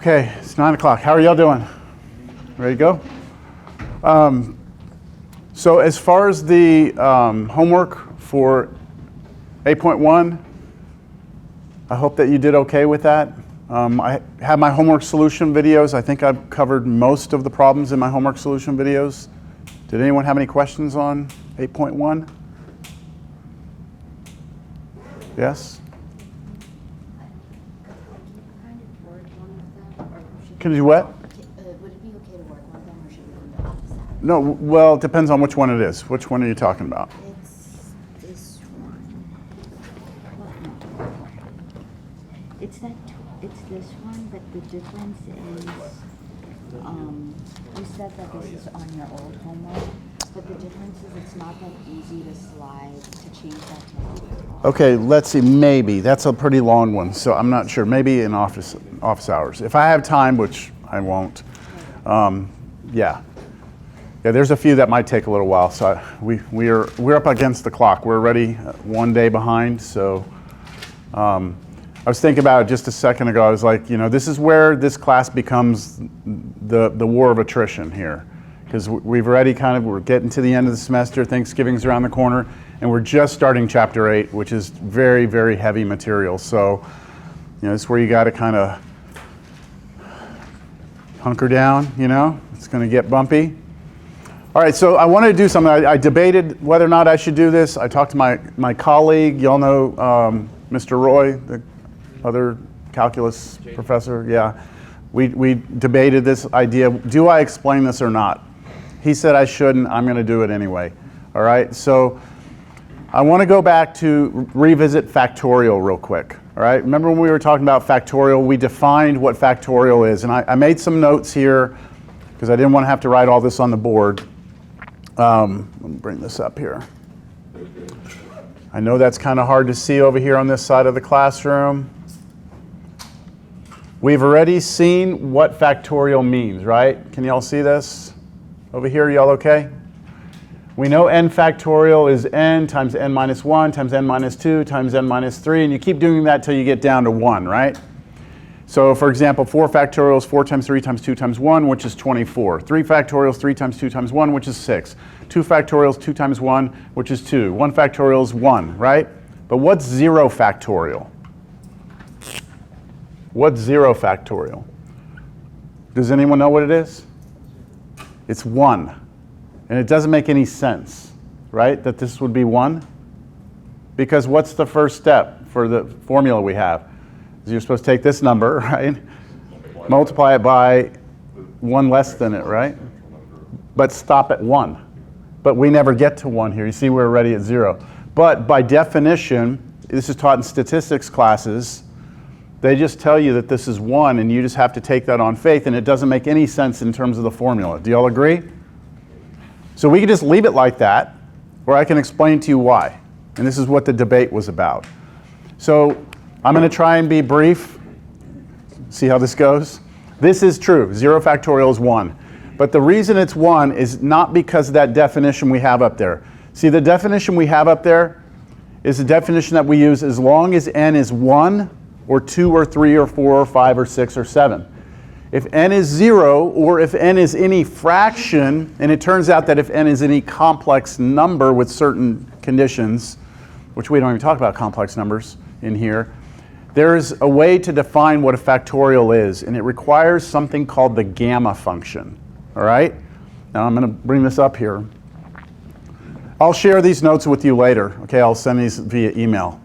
Okay, it's 9 o'clock. How are y'all doing? Ready to go? So as far as the homework for 8.1, I hope that you did okay with that. I have my homework solution videos. I think I've covered most of the problems in my homework solution videos. Did anyone have any questions on 8.1? Yes? Can you do what? Would it be okay to work on them, or should we go to office hours? No, well, it depends on which one it is. Which one are you talking about? It's this one. It's this one, but the difference is, you said that this is on your old homework, but the difference is it's not that easy to slide, to change that to. Okay, let's see, maybe. That's a pretty long one, so I'm not sure. Maybe in office hours. If I have time, which I won't, yeah. Yeah, there's a few that might take a little while, so we're up against the clock. We're already 1 day behind, so I was thinking about it just a second ago. I was like, you know, this is where this class becomes the war of attrition here. Because we've already we're getting to the end of the semester, Thanksgiving's around the corner, and we're just starting chapter 8, which is very, very heavy material. So, you know, it's where you got to kind of hunker down, you know, it's going to get bumpy. All right, so I wanted to do something. I debated whether or not I should do this. I talked to my colleague, y'all know Mr. Roy, the other calculus professor, yeah. We debated this idea, do I explain this or not? He said I shouldn't, I'm going to do it anyway. All right, so I want to go back to revisit factorial real quick. All right, remember when we were talking about factorial, we defined what factorial is. And I made some notes here because I didn't want to have to write all this on the board. Let me bring this up here. I know that's kind of hard to see over here on this side of the classroom. We've already seen what factorial means, right? Can y'all see this? Over here, y'all okay? We know n factorial is n times n minus 1 times n minus 2 times n minus 3, and you keep doing that till you get down to 1, right? So for example, 4 factorial is 4 times 3 times 2 times 1, which is 24. 3 factorial is 3 times 2 times 1, which is 6. 2 factorial is 2 times 1, which is 2. 1 factorial is 1, right? But what's 0 factorial? What's 0 factorial? Does anyone know what it is? It's 1. And it doesn't make any sense, right, that this would be 1? Because what's the first step for the formula we have? Is you're supposed to take this number, right? Multiply it by 1 less than it, right? But stop at 1. But we never get to 1 here. You see we're already at 0. But by definition, this is taught in statistics classes, they just tell you that this is 1, and you just have to take that on faith, and it doesn't make any sense in terms of the formula. Do y'all agree? So we can just leave it like that, or I can explain to you why. And this is what the debate was about. So I'm going to try and be brief. See how this goes? This is true. 0 factorial is 1. But the reason it's 1 is not because of that definition we have up there. See, the definition we have up there is the definition that we use as long as n is 1, or 2, or 3, or 4, or 5, or 6, or 7. If n is 0, or if n is any fraction, and it turns out that if n is any complex number with certain conditions, which we don't even talk about complex numbers in here, there's a way to define what a factorial is, and it requires something called the gamma function. All right? Now I'm going to bring this up here. I'll share these notes with you later. Okay, I'll send these via email.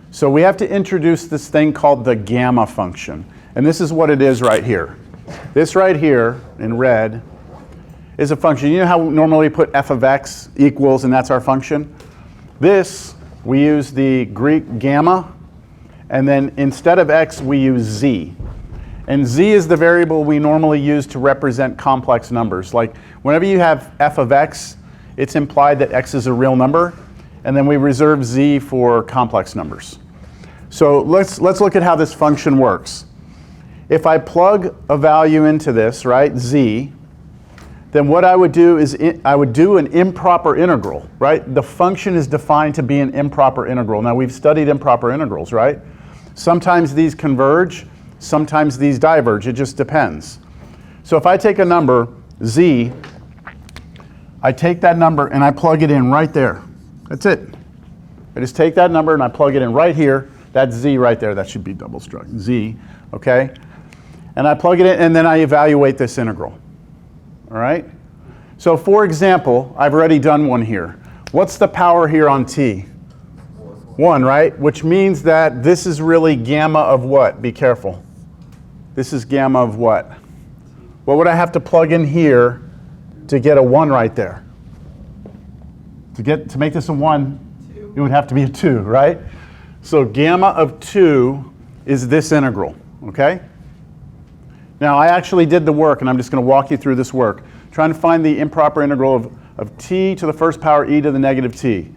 So we have to introduce this thing called the gamma function. And this is what it is right here. This right here in red is a function. You know how we normally put f of x equals, and that's our function? This, we use the Greek gamma, and then instead of x, we use z. And z is the variable we normally use to represent complex numbers. Like whenever you have f of x, it's implied that x is a real number, and then we reserve z for complex numbers. So let's look at how this function works. If I plug a value into this, right, z, then what I would do is I would do an improper integral, right? The function is defined to be an improper integral. Now we've studied improper integrals, right? Sometimes these converge, Sometimes these diverge. It just depends. So if I take a number, z, I take that number and I plug it in right there. That's it. I just take that number and I plug it in right here. That's z right there. That should be double struck. Z, okay? And I plug it in and then I evaluate this integral. All right? So for example, I've already done one here. What's the power here on t? 1, right? Which means that this is really gamma of what? Be careful. This is gamma of what? What would I have to plug in here to get a 1 right there? To make this a 1, it would have to be a 2, right? So gamma of 2 is this integral, okay? Now I actually did the work, and I'm just going to walk you through this work. Trying to find the improper integral of t to the first power e to the negative t.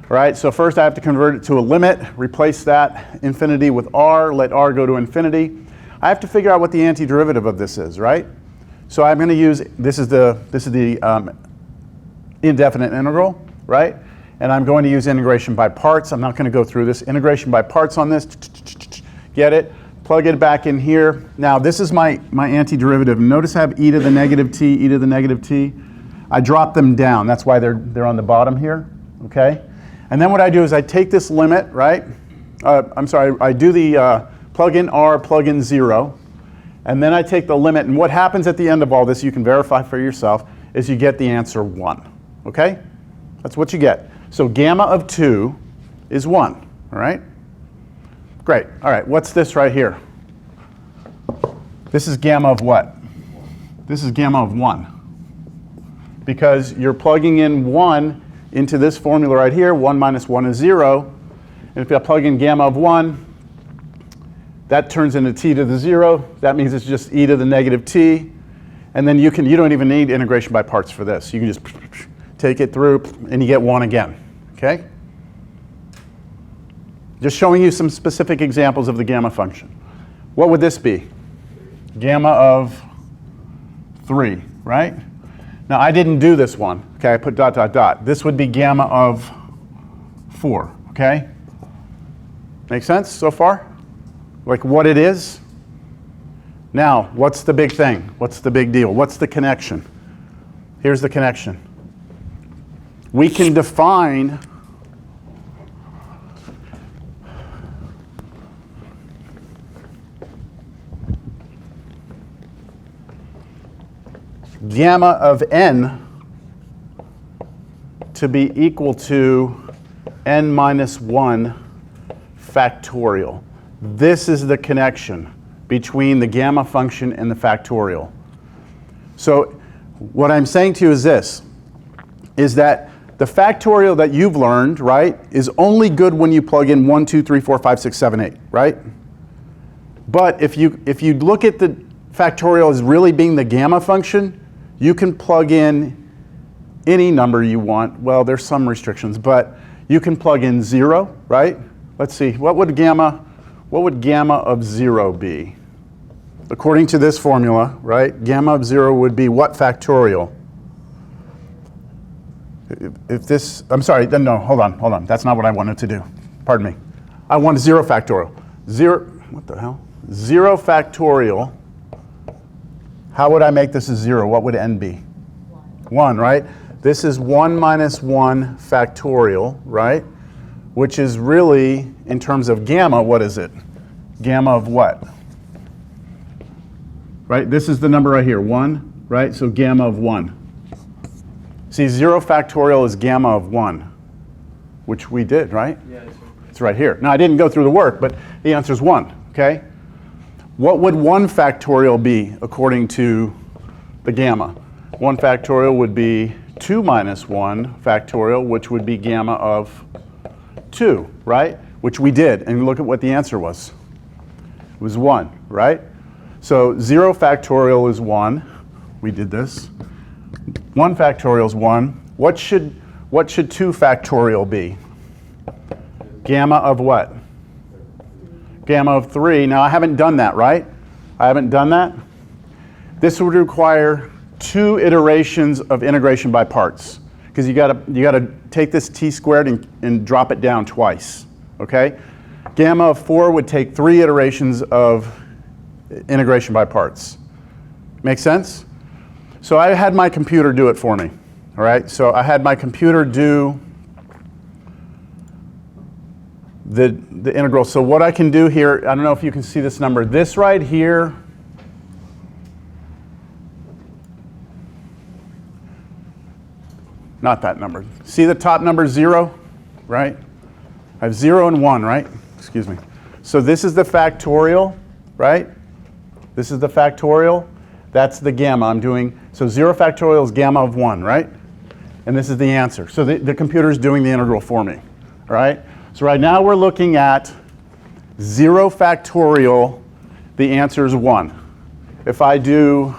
All right, so first I have to convert it to a limit, replace that infinity with r, let r go to infinity. I have to figure out what the antiderivative of this is, right? So I'm going to use, this is the indefinite integral, right? And I'm going to use integration by parts. I'm not going to go through this. Integration by parts on this, get it? Plug it back in here. Now this is my antiderivative. Notice I have e to the negative t, e to the negative t. I drop them down. That's why they're on the bottom here, okay? And then what I do is I take this limit, right? I do the plug in r, plug in 0. And then I take the limit. And what happens at the end of all this, you can verify for yourself, is you get the answer 1, okay? That's what you get. So gamma of 2 is 1, all right? Great. All right, what's this right here? This is gamma of what? This is gamma of 1. Because you're plugging in 1 into this formula right here. 1 minus 1 is 0. And if I plug in gamma of 1, that turns into t to the 0. That means it's just e to the negative t. And then you don't even need integration by parts for this. You can just take it through and you get 1 again, okay? Just showing you some specific examples of the gamma function. What would this be? Gamma of 3, right? Now I didn't do this one, okay? I put dot, dot, dot. This would be gamma of 4, okay? Make sense so far? Like what it is? Now, what's the big thing? What's the big deal? What's the connection? Here's the connection. We can define gamma of n to be equal to n minus 1 factorial. This is the connection between the gamma function and the factorial. So what I'm saying to you is this, is that the factorial that you've learned, right, is only good when you plug in 1, 2, 3, 4, 5, 6, 7, 8, right? But if you look at the factorial as really being the gamma function, you can plug in any number you want. Well, there's some restrictions, but you can plug in 0, right? Let's see, what would gamma of 0 be? According to this formula, right, gamma of 0 would be what factorial? If this, I'm sorry, no, hold on. That's not what I wanted to do. Pardon me. I want 0 factorial. 0, what the hell? 0 factorial. How would I make this a 0? What would n be? 1, right? This is 1 minus 1 factorial, right? Which is really, in terms of gamma, what is it? Gamma of what? Right? This is the number right here, 1, right? So gamma of 1. See, 0 factorial is gamma of 1, which we did, right? Yeah, it's right here. Now, I didn't go through the work, but the answer is 1, okay? What would 1 factorial be according to the gamma? 1 factorial would be 2 minus 1 factorial, which would be gamma of 2, right? Which we did, and look at what the answer was. It was 1, right? So 0 factorial is 1. We did this. 1 factorial is 1. What should 2 factorial be? Gamma of what? Gamma of 3. Now I haven't done that, right? I haven't done that. This would require 2 iterations of integration by parts, because you gotta take this t squared and drop it down twice. Okay? Gamma of 4 would take 3 iterations of integration by parts. Make sense? So I had my computer do it for me. All right, so I had my computer do the integral. So what I can do here, I don't know if you can see this number. This right here, not that number. See the top number 0, right? I have 0 and 1, right? Excuse me. So this is the factorial, right? This is the factorial. That's the gamma I'm doing. So 0 factorial is gamma of 1, right? And this is the answer. So the computer is doing the integral for me, all right? So right now we're looking at 0 factorial. The answer is 1. If I do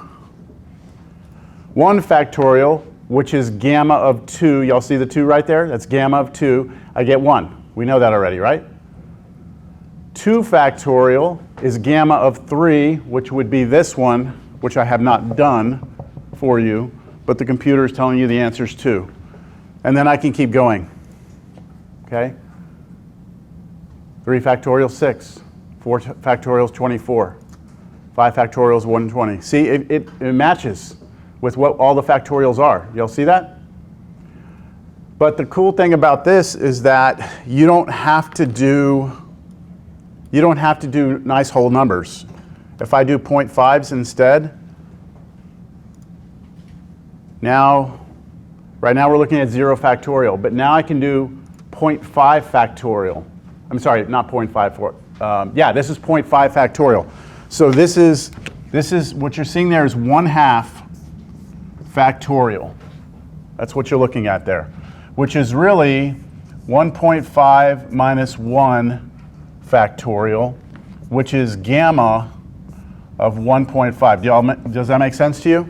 1 factorial, which is gamma of 2, y'all see the 2 right there? That's gamma of 2. I get 1. We know that already, right? 2 factorial is gamma of 3, which would be this one, which I have not done for you, but the computer is telling you the answer is 2. And then I can keep going, okay? 3 factorial, 6. 4 factorial is 24. 5 factorial is 120. See, it matches with what all the factorials are. Y'all see that? But the cool thing about this is that you don't have to do nice whole numbers. If I do 0.5s instead, right now we're looking at 0 factorial, but now I can do 0.5 factorial. I'm sorry, not 0.5. Yeah, this is 0.5 factorial. So this is what you're seeing there is 1/2 factorial. That's what you're looking at there, which is really 1.5 minus 1 factorial, which is gamma of 1.5. Does that make sense to you?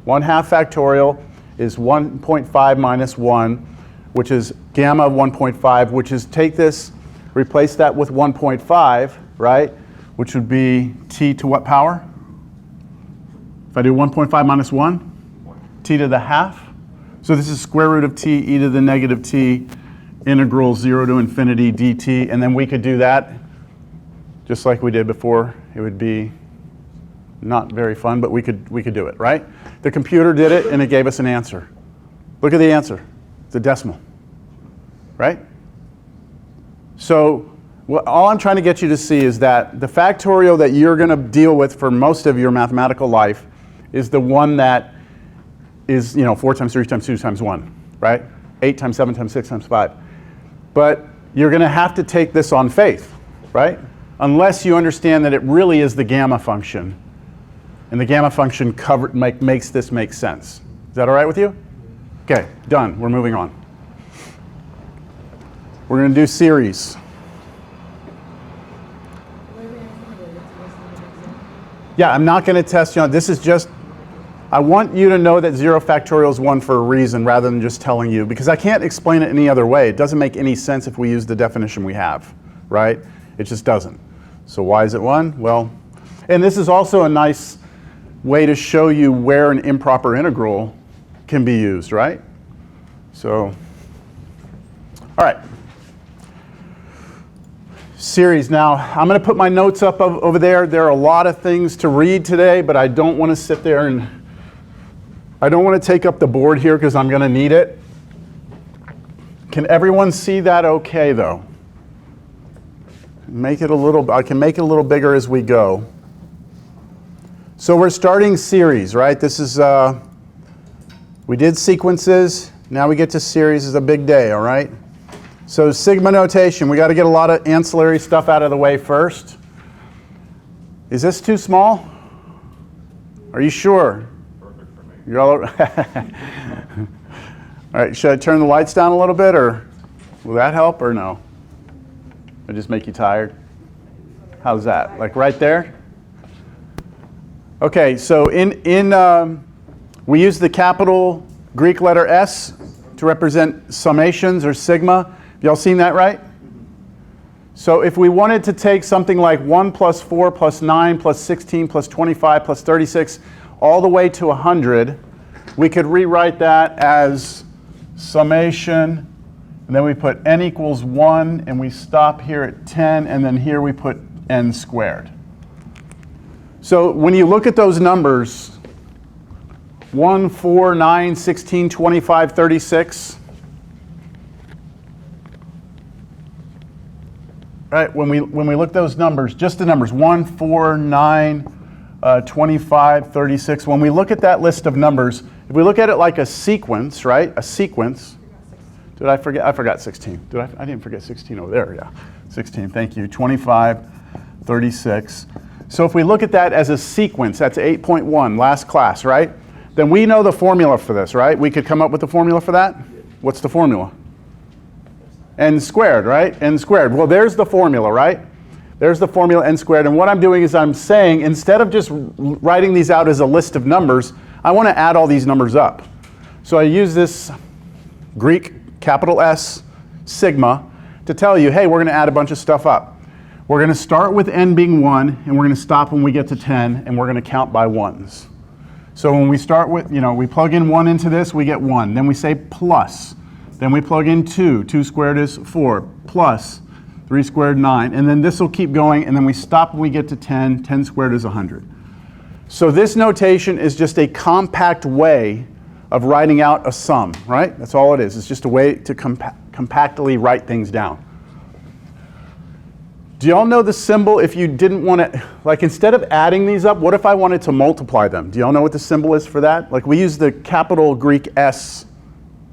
1/2 factorial is 1.5 minus 1, which is gamma of 1.5, which is take this, replace that with 1.5, right? Which would be t to what power? If I do 1.5 minus 1, t to the half. So this is square root of t e to the negative t integral 0 to infinity dt. And then we could do that just like we did before. It would be not very fun, but we could do it, right? The computer did it and it gave us an answer. Look at the answer. It's a decimal, right? So all I'm trying to get you to see is that the factorial that you're going to deal with for most of your mathematical life is the one that is, 4 times 3 times 2 times 1, right? 8 times 7 times 6 times 5. But you're going to have to take this on faith, right? Unless you understand that it really is the gamma function. And the gamma function makes this make sense. Is that all right with you? Okay, done. We're moving on. We're going to do series. Yeah, I'm not going to test you on this. Is just, I want you to know that 0 factorial is 1 for a reason rather than just telling you, because I can't explain it any other way. It doesn't make any sense if we use the definition we have, right? It just doesn't. So why is it 1? Well, and this is also a nice way to show you where an improper integral can be used, right? So, all right. Series. Now, I'm going to put my notes up over there. There are a lot of things to read today, but I don't want to sit there and I don't want to take up the board here because I'm going to need it. Can everyone see that okay, though? I can make it a little bigger as we go. So we're starting series, right? This is, we did sequences. Now we get to series. Is a big day, all right? So sigma notation, we got to get a lot of ancillary stuff out of the way first. Is this too small? Are you sure? Perfect for me. You're all right, should I turn the lights down a little bit, or will that help, or no? It'll just make you tired? How's that? Like right there? Okay, so we use the capital Greek letter S to represent summations or sigma. Y'all seen that, right? So if we wanted to take something like 1 plus 4 plus 9 plus 16 plus 25 plus 36 all the way to 100, we could rewrite that as summation, and then we put n equals 1, and we stop here at 10, and then here we put n squared. So when you look at those numbers, 1, 4, 9, 16, 25, 36, right, when we look at those numbers, just the numbers, 1, 4, 9, 25, 36, when we look at that list of numbers, if we look at it like a sequence, right, a sequence, did I forget? I forgot 16. I didn't forget 16 over there, yeah. 16, thank you. 25, 36. So if we look at that as a sequence, that's 8.1, last class, right? Then we know the formula for this, right? We could come up with the formula for that? What's the formula? N squared, right? N squared. Well, there's the formula, right? There's the formula n squared. And what I'm doing is I'm saying, instead of just writing these out as a list of numbers, I want to add all these numbers up. So I use this Greek capital S sigma to tell you, hey, we're going to add a bunch of stuff up. We're going to start with n being 1, and we're going to stop when we get to 10, and we're going to count by ones. So when we start with, we plug in 1 into this, we get 1. Then we say plus. Then we plug in 2. 2 squared is 4. Plus 3 squared, 9. And then this will keep going, and then we stop when we get to 10. 10 squared is 100. So this notation is just a compact way of writing out a sum, right? That's all it is. It's just a way to compactly write things down. Do y'all know the symbol if you didn't want to, like instead of adding these up, what if I wanted to multiply them? Do y'all know what the symbol is for that? Like we use the capital Greek S,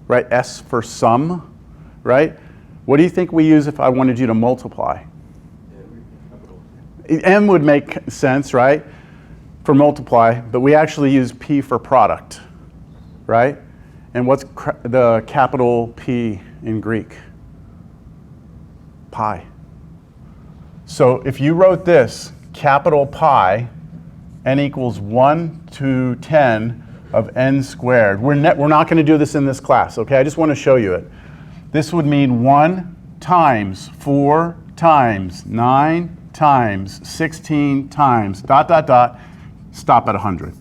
right? S for sum, right? What do you think we use if I wanted you to multiply? M would make sense, right? For multiply, but we actually use P for product, right? And what's the capital P in Greek? Pi. So if you wrote this, capital pi, n equals 1 to 10 of n squared. We're not going to do this in this class, okay? I just want to show you it. This would mean 1 times 4 times 9 times 16 times ... stop at 100.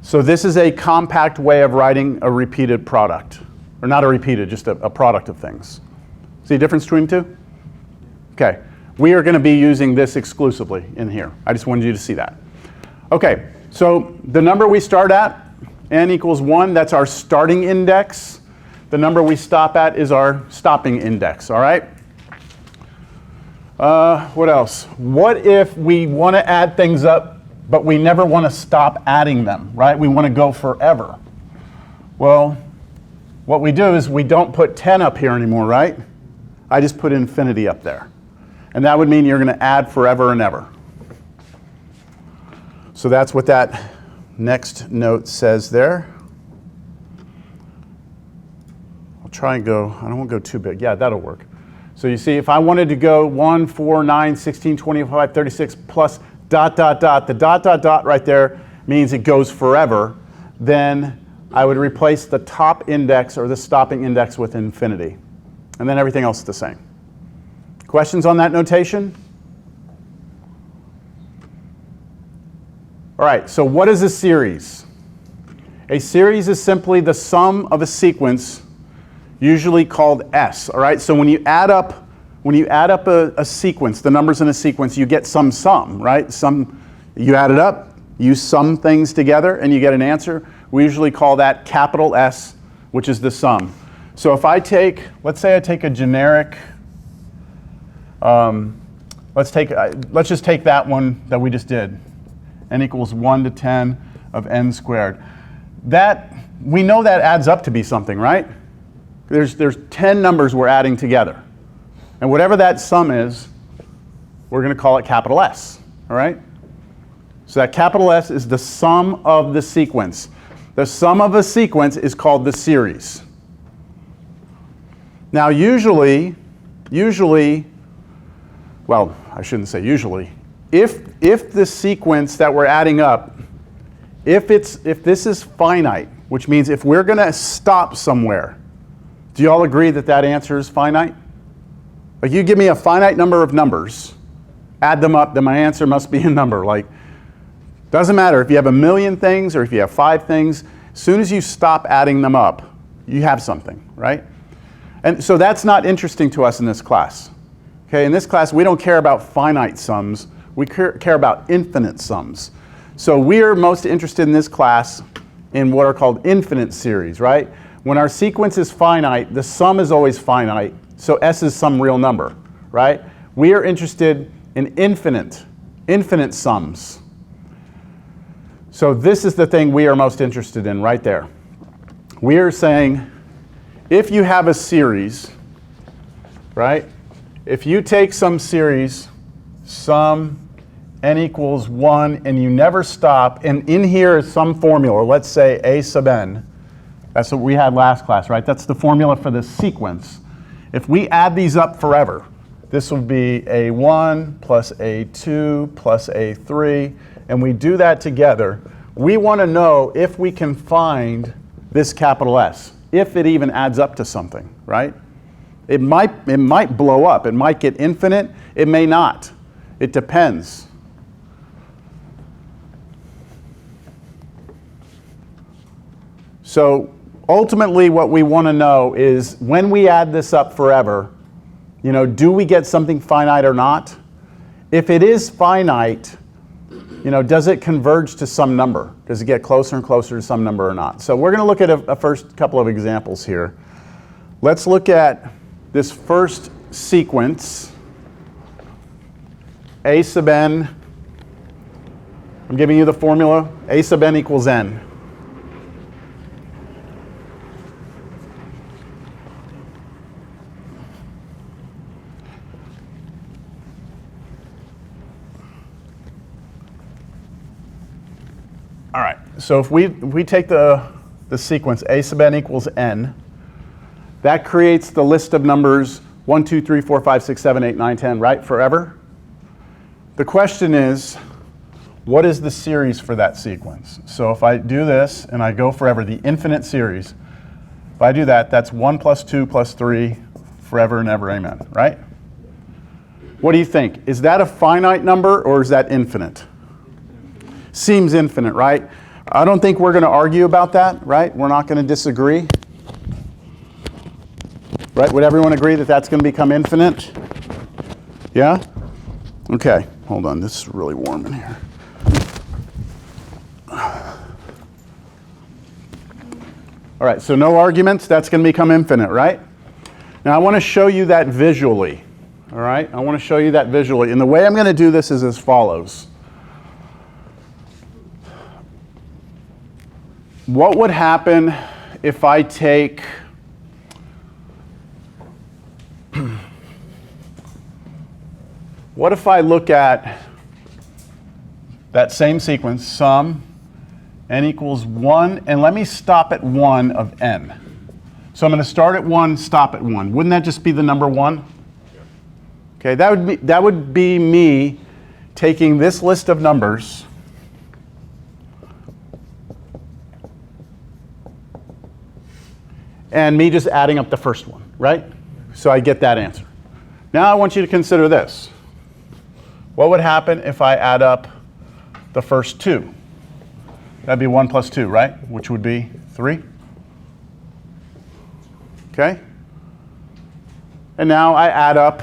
So this is a compact way of writing a repeated product. Or not a repeated, just a product of things. See the difference between the two? Okay. We are going to be using this exclusively in here. I just wanted you to see that. Okay, so the number we start at, n equals 1, that's our starting index. The number we stop at is our stopping index, all right? What else? What if we want to add things up, but we never want to stop adding them, right? We want to go forever. Well, what we do is we don't put 10 up here anymore, right? I just put infinity up there. And that would mean you're going to add forever and ever. So that's what that next note says there. I'll try and go, I don't want to go too big. Yeah, that'll work. So you see, if I wanted to go 1, 4, 9, 16, 25, 36 plus ... the ... right there means it goes forever. Then I would replace the top index or the stopping index with infinity. And then everything else is the same. Questions on that notation? All right, so what is a series? A series is simply the sum of a sequence, usually called S. All right, so when you add up a sequence, the numbers in a sequence, you get some sum, right? You add it up, you sum things together, and you get an answer. We usually call that capital S, which is the sum. So if I take, let's say I take a generic, let's just take that one that we just did. N equals 1 to 10 of n squared. That, we know that adds up to be something, right? There's 10 numbers we're adding together. And whatever that sum is, we're going to call it capital S, all right? So that capital S is the sum of the sequence. The sum of a sequence is called the series. Now usually, well, I shouldn't say usually, if the sequence that we're adding up, if this is finite, which means if we're going to stop somewhere, do you all agree that that answer is finite? Like you give me a finite number of numbers, add them up, then my answer must be a number. Like, doesn't matter if you have 1,000,000 things or if you have 5 things, as soon as you stop adding them up, you have something, right? And so that's not interesting to us in this class. Okay, in this class, we don't care about finite sums. We care about infinite sums. So we are most interested in this class in what are called infinite series, right? When our sequence is finite, the sum is always finite, so S is some real number, right? We are interested in infinite sums. So this is the thing we are most interested in right there. We are saying, if you have a series, right? If you take some series, sum n equals 1, and you never stop, and in here is some formula, let's say a sub n. That's what we had last class, right? That's the formula for the sequence. If we add these up forever, this will be a1 plus a2 plus a3, and we do that together. We want to know if we can find this capital S, if it even adds up to something, right? It might blow up. It might get infinite. It may not. It depends. So ultimately what we want to know is when we add this up forever, you know, do we get something finite or not? If it is finite, you know, does it converge to some number? Does it get closer and closer to some number or not? So we're going to look at a first couple of examples here. Let's look at this first sequence, a sub n. I'm giving you the formula, a sub n equals n. All right, so if we take the sequence a sub n equals n, that creates the list of numbers 1, 2, 3, 4, 5, 6, 7, 8, 9, 10, right, forever? The question is, what is the series for that sequence? So if I do this and I go forever, the infinite series, if I do that, that's 1 plus 2 plus 3, forever and ever, amen, right? What do you think? Is that a finite number or is that infinite? Seems infinite, right? I don't think we're going to argue about that, right? We're not going to disagree. Right? Would everyone agree that that's going to become infinite? Yeah? Okay, hold on. This is really warm in here. All right, so no arguments. That's going to become infinite, right? Now I want to show you that visually. All right? I want to show you that visually. And the way I'm going to do this is as follows. What would happen if I take what if I look at that same sequence, sum n equals 1, and let me stop at 1 of n. So I'm going to start at 1, stop at 1. Wouldn't that just be the number 1? Okay, that would be me taking this list of numbers and me just adding up the first one, right? So I get that answer. Now I want you to consider this. What would happen if I add up the first two? That'd be 1 plus 2, right? Which would be 3. Okay? And now I add up,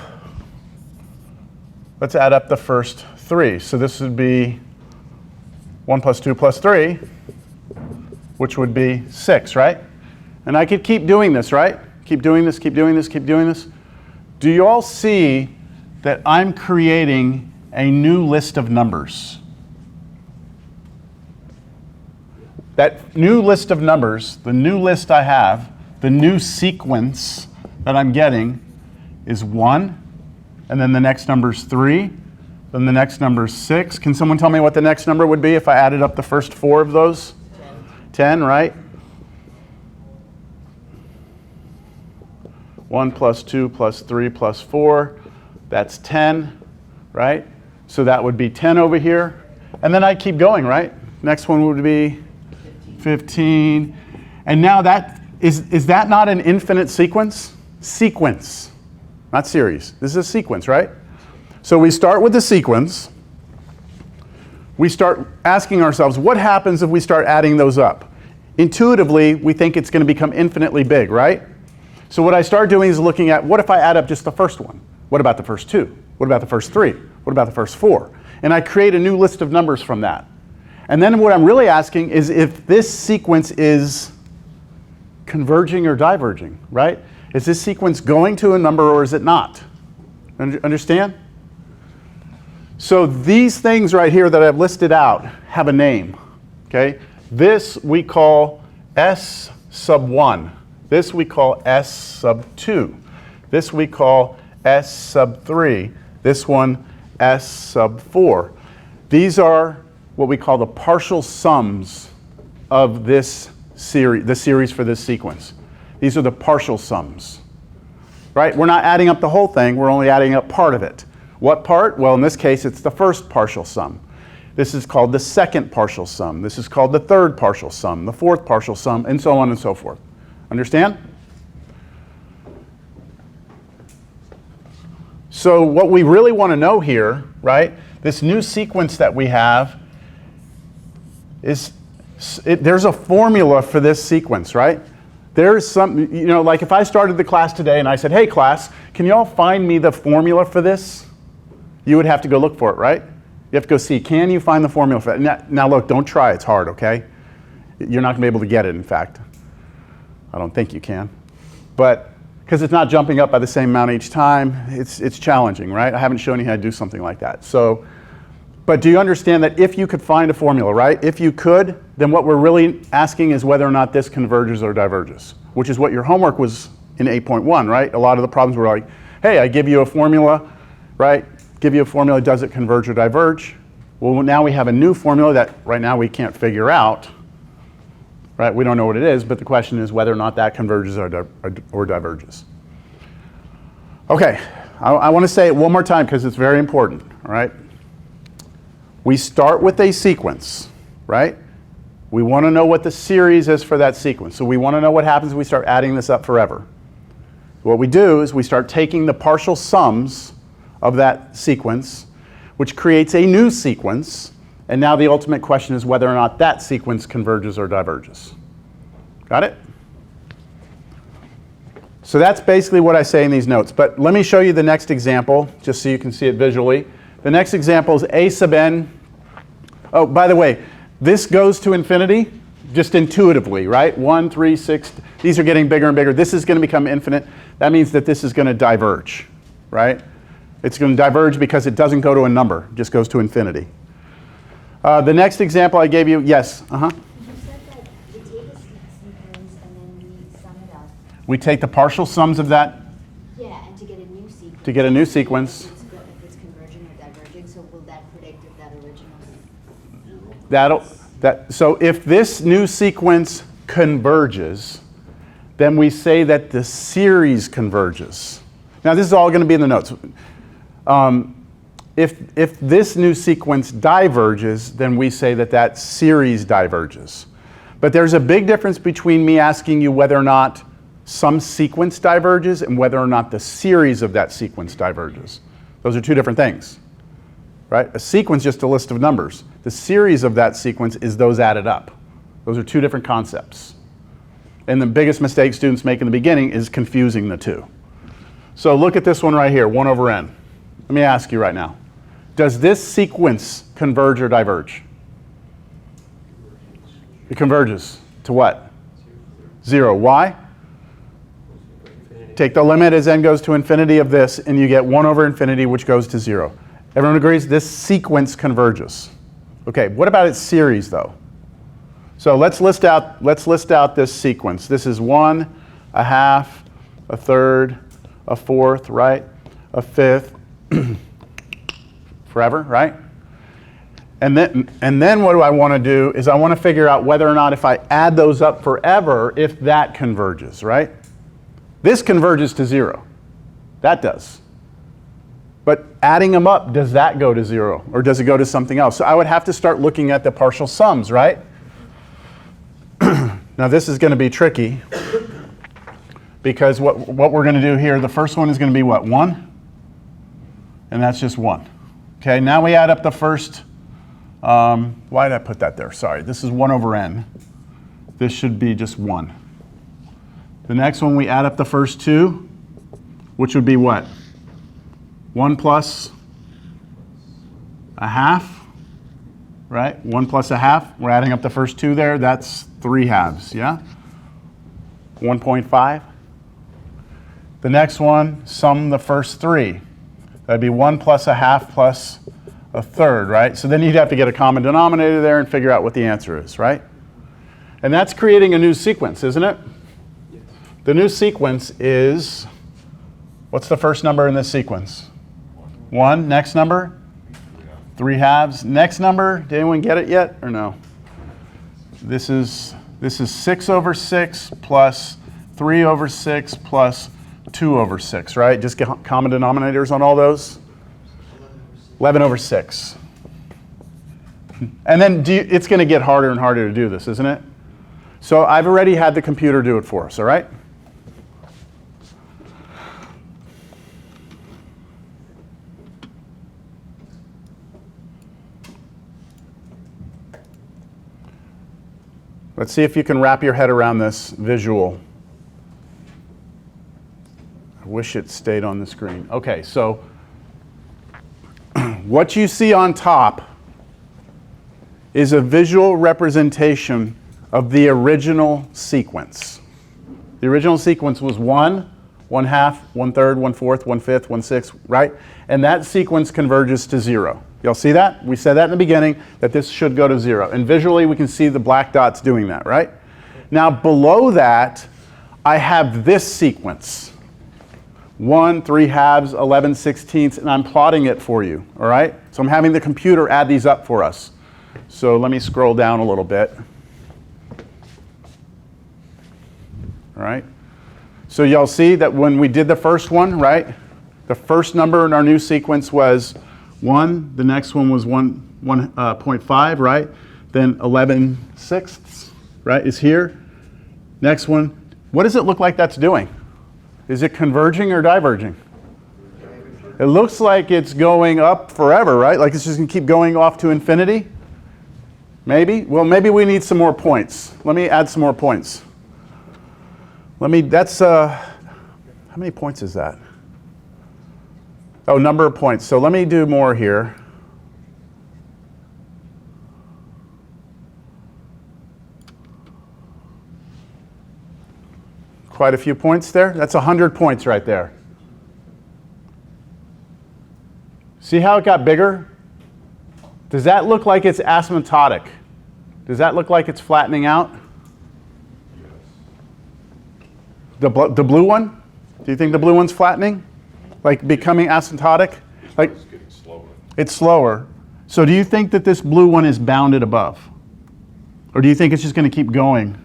let's add up the first 3. So this would be 1 plus 2 plus 3, which would be 6, right? And I could keep doing this, right? Keep doing this, keep doing this, keep doing this. Do you all see that I'm creating a new list of numbers? That new list of numbers, the new list I have, the new sequence that I'm getting is 1, and then the next number is 3, then the next number is 6. Can someone tell me what the next number would be if I added up the first 4 of those? 10, right? 1 plus 2 plus 3 plus 4, that's 10, right? So that would be 10 over here. And then I keep going, right? Next one would be 15. And now that, is that not an infinite sequence? Sequence, not series. This is a sequence, right? So we start with the sequence. We start asking ourselves, what happens if we start adding those up? Intuitively, we think it's going to become infinitely big, right? So what I start doing is looking at, what if I add up just the first one? What about the first 2? What about the first 3? What about the first 4? and I create a new list of numbers from that. And then what I'm really asking is if this sequence is converging or diverging, right? Is this sequence going to a number or is it not? Understand? So these things right here that I've listed out have a name, okay? This we call S sub 1. This we call S sub 2. This we call S sub 3. This one S sub 4. These are what we call the partial sums of this series, the series for this sequence. These are the partial sums, right? We're not adding up the whole thing, we're only adding up part of it. What part? Well, in this case, it's the first partial sum. This is called the second partial sum. This is called the third partial sum, the fourth partial sum, and so on and so forth. Understand? So what we really want to know here, right, this new sequence that we have is, there's a formula for this sequence, right? There's some, you know, like if I started the class today and I said, hey class, can you all find me the formula for this? You would have to go look for it, right? You have to go see, can you find the formula for it? Now look, don't try, it's hard, okay? You're not gonna be able to get it, in fact. I don't think you can. But, because it's not jumping up by the same amount each time, it's challenging, right? I haven't shown you how to do something like that. So, but do you understand that if you could find a formula, right? If you could, then what we're really asking is whether or not this converges or diverges, which is what your homework was in 8.1, right? A lot of the problems were like, hey, I give you a formula, right? Give you a formula, does it converge or diverge? Well, now we have a new formula that right now we can't figure out, right? We don't know what it is, but the question is whether or not that converges or diverges. Okay, I want to say it one more time because it's very important, all right? We start with a sequence, right? We want to know what the series is for that sequence. So we want to know what happens if we start adding this up forever. What we do is we start taking the partial sums of that sequence, which creates a new sequence, and now the ultimate question is whether or not that sequence converges or diverges. Got it? So that's basically what I say in these notes, but let me show you the next example, just so you can see it visually. The next example is a sub n. Oh, by the way, this goes to infinity just intuitively, right? 1, 3, 6, these are getting bigger and bigger. This is going to become infinite. That means that this is going to diverge, right? It's going to diverge because it doesn't go to a number, it just goes to infinity. The next example I gave you, yes, You said that we take a sequence and then we sum it up. We take the partial sums of that. Yeah, and to get a new sequence. To get a new sequence. If it's converging or diverging, so will that predict if that original? So if this new sequence converges, then we say that the series converges. Now this is all going to be in the notes. If this new sequence diverges, then we say that that series diverges. But there's a big difference between me asking you whether or not some sequence diverges and whether or not the series of that sequence diverges. Those are two different things, right? A sequence is just a list of numbers. The series of that sequence is those added up. Those are two different concepts. And the biggest mistake students make in the beginning is confusing the two. So look at this one right here, 1 over n. Let me ask you right now. Does this sequence converge or diverge? It converges. To what? 0. Why? Take the limit as n goes to infinity of this, and you get 1 over infinity, which goes to 0. Everyone agrees this sequence converges. Okay, what about its series, though? So let's list out this sequence. This is 1, a half, a third, a fourth, right? A fifth, forever, right? And then what do I want to do is I want to figure out whether or not if I add those up forever, if that converges, right? This converges to 0. That does. But adding them up, does that go to 0? Or does it go to something else? So I would have to start looking at the partial sums, right? Now this is going to be tricky because what we're going to do here, the first one is going to be what? 1? And that's just 1. Okay, now we add up the first, why did I put that there? Sorry, this is 1 over n. This should be just 1. The next one, we add up the first 2, which would be what? 1 plus a half, right? 1 plus a half. We're adding up the first two there. That's 3 halves, yeah? 1.5. The next one, sum the first 3. That'd be 1 plus a half plus a third, right? So then you'd have to get a common denominator there and figure out what the answer is, right? And that's creating a new sequence, isn't it? Yes. The new sequence is, what's the first number in this sequence? 1. Next number? 3 halves. Next number, did anyone get it yet or no? This is 6 over 6 plus 3 over 6 plus 2 over 6, right? Just get common denominators on all those. 11 over 6. And then it's going to get harder and harder to do this, isn't it? So I've already had the computer do it for us, all right? Let's see if you can wrap your head around this visual. I wish it stayed on the screen. Okay, so what you see on top is a visual representation of the original sequence. The original sequence was 1, 1 half, 1 third, 1 fourth, 1 fifth, 1 sixth, right? And that sequence converges to 0. Y'all see that? We said that in the beginning, that this should go to 0. And visually we can see the black dots doing that, right? Now below that, I have this sequence. 1, 3 halves, 11 sixteenths, and I'm plotting it for you, all right? So I'm having the computer add these up for us. So let me scroll down a little bit. All right? So y'all see that when we did the first one, right? The first number in our new sequence was 1. The next one was 1.5, right? Then 11 sixths, right, is here. Next one, what does it look like that's doing? Is it converging or diverging? It looks like it's going up forever, right? Like it's just going to keep going off to infinity? Maybe? Well, maybe we need some more points. Let me add some more points. How many points is that? Oh, number of points. So let me do more here. Quite a few points there. That's 100 points right there. See how it got bigger? Does that look like it's asymptotic? Does that look like it's flattening out? The blue one? Do you think the blue one's flattening? Like becoming asymptotic? Like It's getting slower. it's slower. So do you think that this blue one is bounded above? Or do you think it's just going to keep going?